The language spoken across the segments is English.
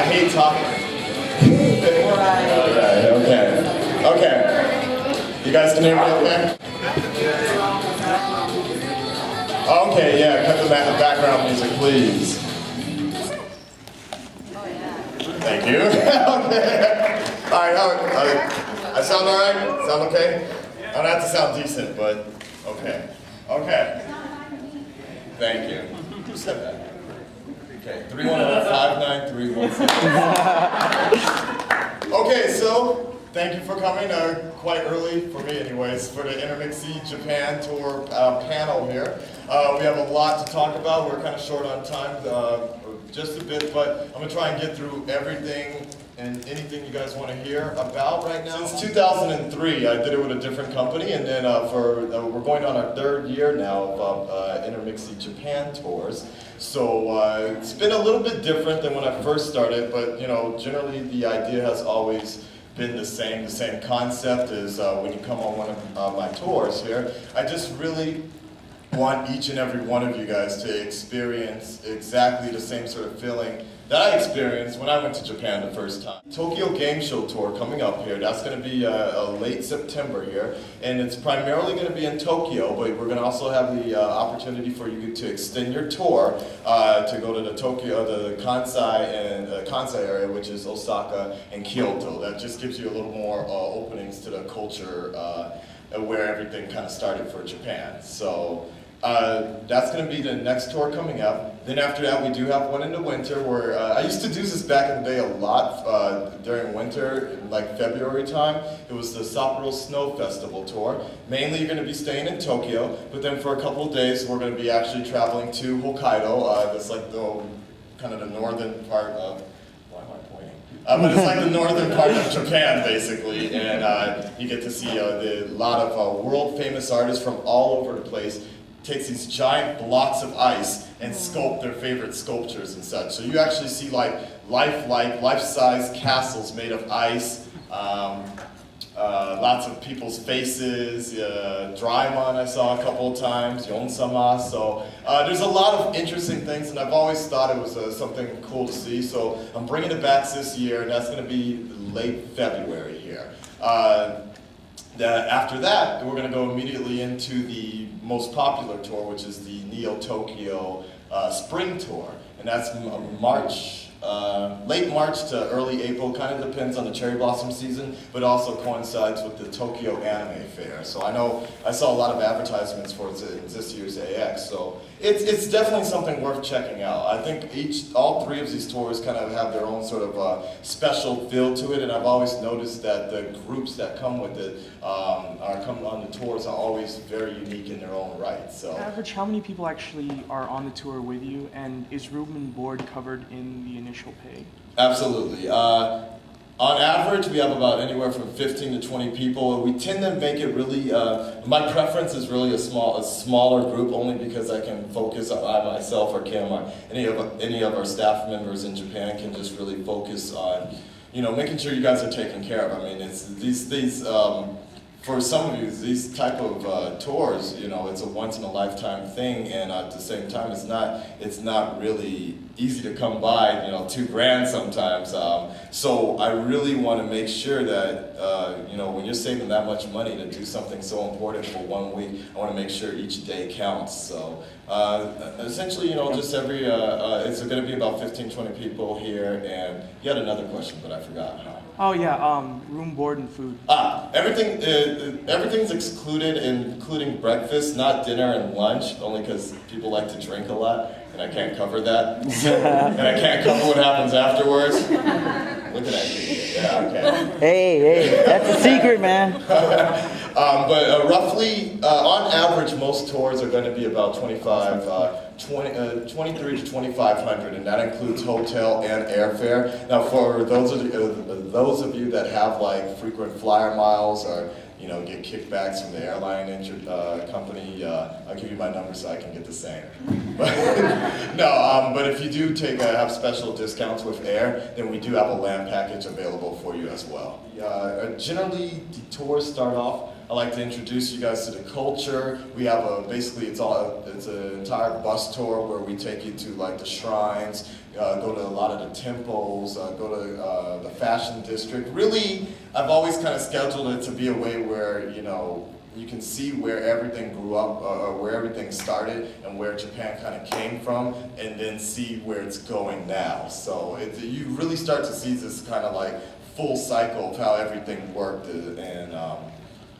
hate talking. Alright, okay. Okay. You guys can hear me okay? Okay, yeah, cut the background music, please. Thank you. Okay. Alright, I sound alright? Sound okay? I don't have to sound decent, but okay. Okay. Thank you. Who said that? Okay, 310-593-16. Okay, so thank you for coming, quite early, for me anyways, for the Intermixi Japan Tour panel here. We have a lot to talk about. We're kind of short on time, just a bit, but I'm going to try and get through everything and anything you guys want to hear about right now. Since 2003, I did it with a different company, and then we're going on our third year now of Intermixi Japan tours. So it's been a little bit different than when I first started, but you know, generally the idea has always been the same. The same concept is when you come on one of my tours here, I just really want each and every one of you guys to experience exactly the same sort of feeling that I experienced when I went to Japan the first time. Tokyo Game Show Tour coming up here. That's going to be late September here, and it's primarily going to be in Tokyo, but we're going to also have the opportunity for you to extend your tour to go to the Kansai area, which is Osaka and Kyoto. That just gives you a little more openings to the culture where everything kind of started for Japan. So that's going to be the next tour coming up. Then after that, we do have one in the winter where I used to do this back in the day a lot during winter, like February time. It was the Sapporo Snow Festival tour. Mainly you're going to be staying in Tokyo, but then for a couple of days we're going to be actually traveling to Hokkaido. That's like the kind of the northern part of, why am I pointing? But it's like the northern part of Japan, basically, and you get to see a lot of world-famous artists from all over the place takes these giant blocks of ice and sculpt their favorite sculptures and such. So you actually see like life-size castles made of ice, lots of people's faces, Draimon I saw a couple of times, Yon-sama. So there's a lot of interesting things, and I've always thought it was something cool to see. So I'm bringing it back this year, and that's going to be late February here. After that, we're going to go immediately into the most popular tour, which is the Neo Tokyo Spring Tour, and that's late March to early April. Kind of depends on the cherry blossom season, but also coincides with the Tokyo Anime Fair. So I saw a lot of advertisements for this year's AX. So it's definitely something worth checking out. I think all three of these tours kind of have their own sort of special feel to it, and I've always noticed that the groups that come with it come on the tours are always very unique in their own right. So, on average, how many people actually are on the tour with you, and is room and board covered in the initial pay? Absolutely. On average, we have about anywhere from 15 to 20 people. We tend to make it really, my preference is really a smaller group, only because I can focus, I myself or Kim or any of our staff members in Japan can just really focus on, you know, making sure you guys are taken care of. I mean, it's these for some of you, these type of tours, you know, it's a once-in-a-lifetime thing, and at the same time, it's not really easy to come by, you know, $2,000 sometimes. So I really want to make sure that, you know, when you're saving that much money to do something so important for 1 week, I want to make sure each day counts. So essentially, you know, just it's going to be about 15, 20 people here, and you had another question, but I forgot. Oh yeah, room, board, and food. Everything's excluded, including breakfast, not dinner and lunch, only because people like to drink a lot, and I can't cover that. And I can't cover what happens afterwards. Looking at you. Yeah, okay. Hey, that's a secret, man. But roughly, on average, most tours are going to be about 23 to 2,500, and that includes hotel and airfare. Now, for those of you that have like frequent flyer miles or you know get kickbacks from the airline company, I'll give you my number so I can get the same. No, but if you do have special discounts with air, then we do have a land package available for you as well. Generally, the tours start off I like to introduce you guys to the culture. We have basically it's an entire bus tour where we take you to like the shrines, go to a lot of the temples, go to the fashion district. Really, I've always kind of scheduled it to be a way where, you know, you can see where everything grew up, or where everything started, and where Japan kind of came from, and then see where it's going now. So you really start to see this kind of like full cycle of how everything worked, and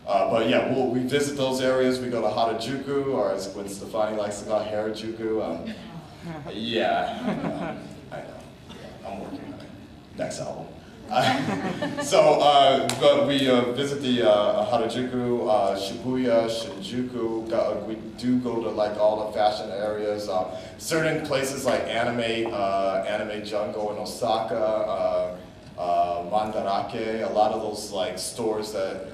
but yeah, we visit those areas. We go to Harajuku, or as Gwen Stefani likes to call it, Harajuku. Yeah, I know. I'm working on it. Next album. But we visit the Harajuku, Shibuya, Shinjuku. We do go to like all the fashion areas. Certain places like Anime Jungle in Osaka, Mandarake. A lot of those like stores that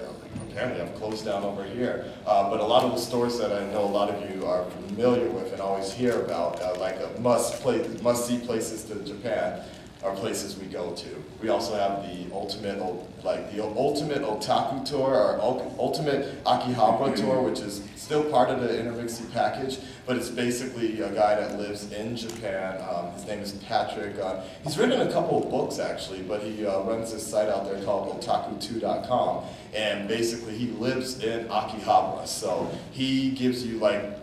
apparently have closed down over here. But a lot of the stores that I know a lot of you are familiar with and always hear about, like a must-see places to Japan, are places we go to. We also have the ultimate otaku tour, or ultimate Akihabara tour, which is still part of the Intermixi package, but it's basically a guy that lives in Japan. His name is Patrick. He's written a couple of books actually, but he runs this site out there called otaku2.com, and basically he lives in Akihabara. So he gives you like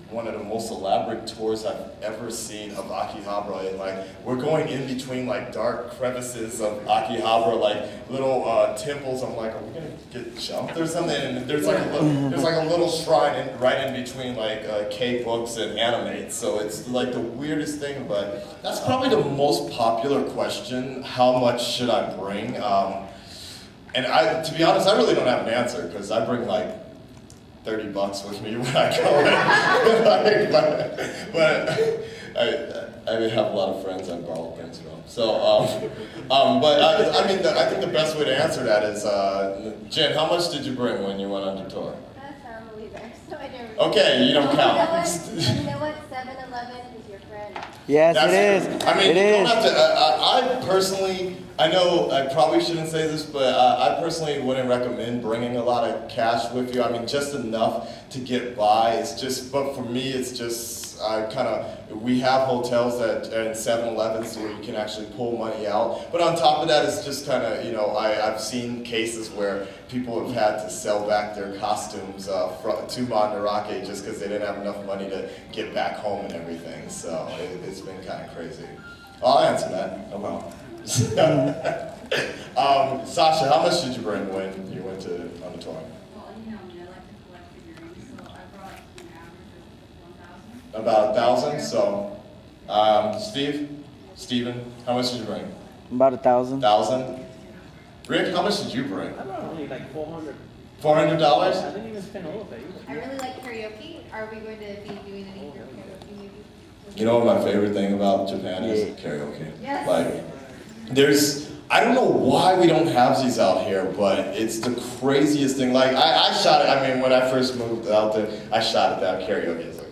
one of the most elaborate tours I've ever seen of Akihabara, and like we're going in between like dark crevices of Akihabara, like little temples. I'm like, are we gonna get jumped or something? And there's like a little shrine right in between like K-books and animates. So it's like the weirdest thing, but that's probably the most popular question. How much should I bring? And to be honest, I really don't have an answer, because I bring like $30 with me when I go. but I have a lot of friends I borrow things from. So, but I mean, I think the best way to answer that is, Jen, how much did you bring when you went on the tour? That's not a believer, so I never. Okay, you don't count. You know what? 7-Eleven is your friend. Yes, it is. I mean, it you don't is. have to. I personally, I know I probably shouldn't say this, but I personally wouldn't recommend bringing a lot of cash with you. I mean, just enough to get by. It's just, but for me, it's just. We have hotels and 7-Elevens where you can actually pull money out. But on top of that, it's just kind of, you know, I've seen cases where people have had to sell back their costumes to Mandarake just because they didn't have enough money to get back home and everything. So it's been kind of crazy. I'll answer that. Oh well. Sasha, how much did you bring when you went on the tour? Well, you know me, I like to collect figurines, so I brought an average of 1,000. About 1,000. So, Steven, how much did you bring? About 1,000. 1,000. Rick, how much did you bring? I brought only like $400. $400. I didn't even spend all of it I either. really like karaoke. Are we going to be doing any karaoke maybe? You know what my favorite thing about Japan is? Karaoke. Yes. Like, I don't know why we don't have these out here, but it's the craziest thing. Like, I shot it, I mean, when I first moved out there, I shot at that karaoke. It's like,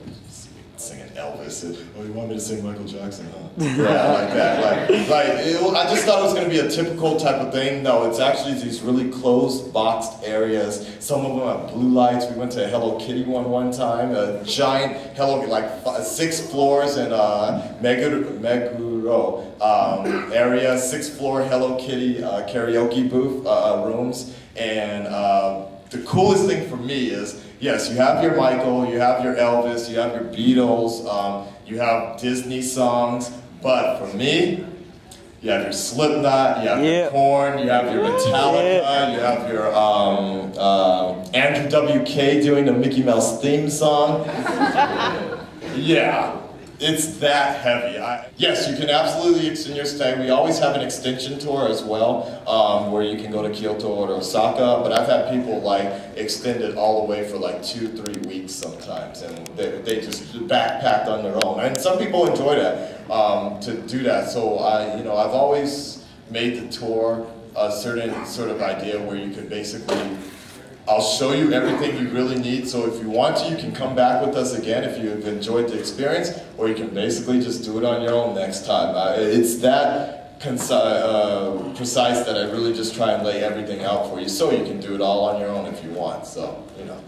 singing Elvis. Oh, you want me to sing Michael Jackson, huh? Yeah, like that. I just thought it was going to be a typical type of thing. No, it's actually these really closed, boxed areas. Some of them have blue lights. We went to a Hello Kitty one time. A giant Hello, like 6 floors in Meguro area. 6th floor Hello Kitty karaoke booth rooms. And the coolest thing for me is, yes, you have your Michael, you have your Elvis, you have your Beatles, you have Disney songs, but for me, you have your Slipknot, you have your Korn, you have your Metallica, you have your Andrew WK doing the Mickey Mouse theme song. Yeah. It's that heavy. Yes, you can absolutely extend your stay. We always have an extension tour as well, where you can go to Kyoto or to Osaka, but I've had people like extend it all the way for like 2-3 weeks sometimes, and they just backpacked on their own. And some people enjoy that, to do that. So I've always made the tour a certain sort of idea where you could basically, I'll show you everything you really need, so if you want to, you can come back with us again if you've enjoyed the experience, or you can basically just do it on your own next time. It's that precise that I really just try and lay everything out for you so you can do it all on your own if you want. So, you know.